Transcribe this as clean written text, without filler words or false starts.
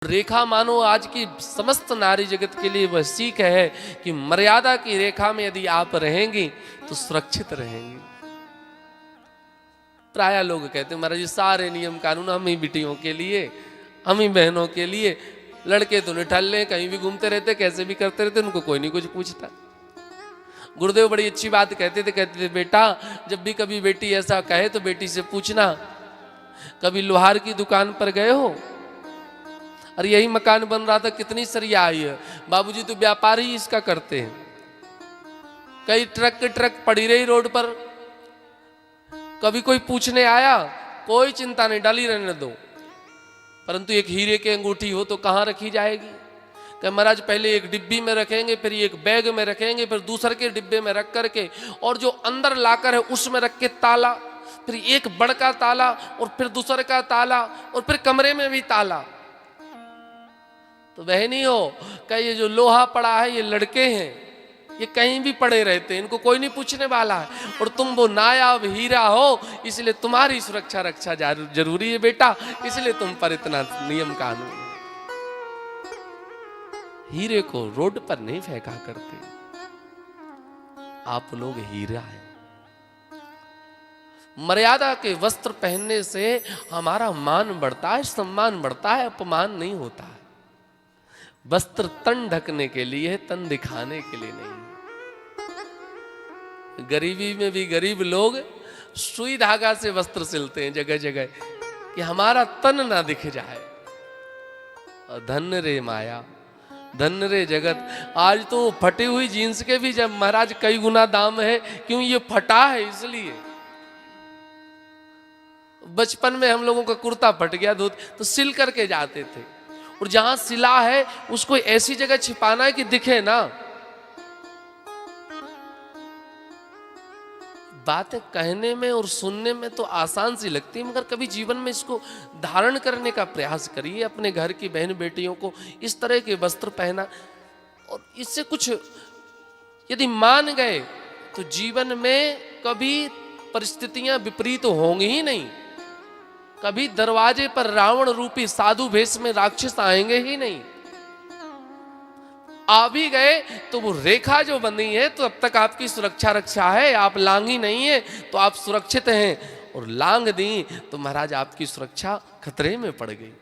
रेखा मानो आज की समस्त नारी जगत के लिए वह सीख है कि मर्यादा की रेखा में यदि आप रहेंगी तो सुरक्षित रहेंगी। प्राय लोग कहते हैं महाराज जी सारे नियम कानून हम ही बेटियों के लिए, हम ही बहनों के लिए, लड़के तो निठल लें कहीं भी घूमते रहते कैसे भी करते रहते उनको कोई नहीं कुछ पूछता। गुरुदेव बड़ी अच्छी बात कहते थे बेटा जब भी कभी बेटी ऐसा कहे तो बेटी से पूछना कभी लोहार की दुकान पर गए हो, और यही मकान बन रहा था कितनी सरिया आई है, बाबूजी तो व्यापार ही इसका करते हैं, कई ट्रक पड़ी रही रोड पर, कभी कोई पूछने आया कोई चिंता नहीं डाली रहने दो, परंतु एक हीरे की अंगूठी हो तो कहाँ रखी जाएगी? कि महाराज पहले एक डिब्बी में रखेंगे, फिर एक बैग में रखेंगे, फिर दूसरे के डिब्बे में रख करके और जो अंदर लाकर है उसमें रख के ताला, फिर एक बड़का ताला और फिर दूसरे का ताला और फिर कमरे में भी ताला। तो वह नहीं हो कि ये जो लोहा पड़ा है ये लड़के हैं, ये कहीं भी पड़े रहते हैं, इनको कोई नहीं पूछने वाला है, और तुम वो नायाब हीरा हो इसलिए तुम्हारी सुरक्षा रक्षा जरूरी है बेटा, इसलिए तुम पर इतना नियम कानून। हीरे को रोड पर नहीं फेंका करते, आप लोग हीरा है। मर्यादा के वस्त्र पहनने से हमारा मान बढ़ता है, सम्मान बढ़ता है, अपमान नहीं होता है। वस्त्र तन ढकने के लिए, तन दिखाने के लिए नहीं। गरीबी में भी गरीब लोग सुई धागा से वस्त्र सिलते हैं जगह जगह कि हमारा तन ना दिख जाए। धन्य रे माया, धन्य रे जगत। आज तो फटी हुई जीन्स के भी जब महाराज कई गुना दाम है, क्यों? ये फटा है इसलिए। बचपन में हम लोगों का कुर्ता फट गया तो सिल करके जाते थे, और जहां सिला है उसको ऐसी जगह छिपाना है कि दिखे ना। बातें कहने में और सुनने में तो आसान सी लगती है, मगर कभी जीवन में इसको धारण करने का प्रयास करिए। अपने घर की बहन बेटियों को इस तरह के वस्त्र पहना, और इससे कुछ यदि मान गए तो जीवन में कभी परिस्थितियां विपरीत होंगी ही नहीं। कभी दरवाजे पर रावण रूपी साधु भेष में राक्षस आएंगे ही नहीं। आ भी गए तो वो रेखा जो बंधी है तो अब तक आपकी सुरक्षा रक्षा है, आप लांघी नहीं है तो आप सुरक्षित हैं, और लांघ दी तो महाराज आपकी सुरक्षा खतरे में पड़ गई।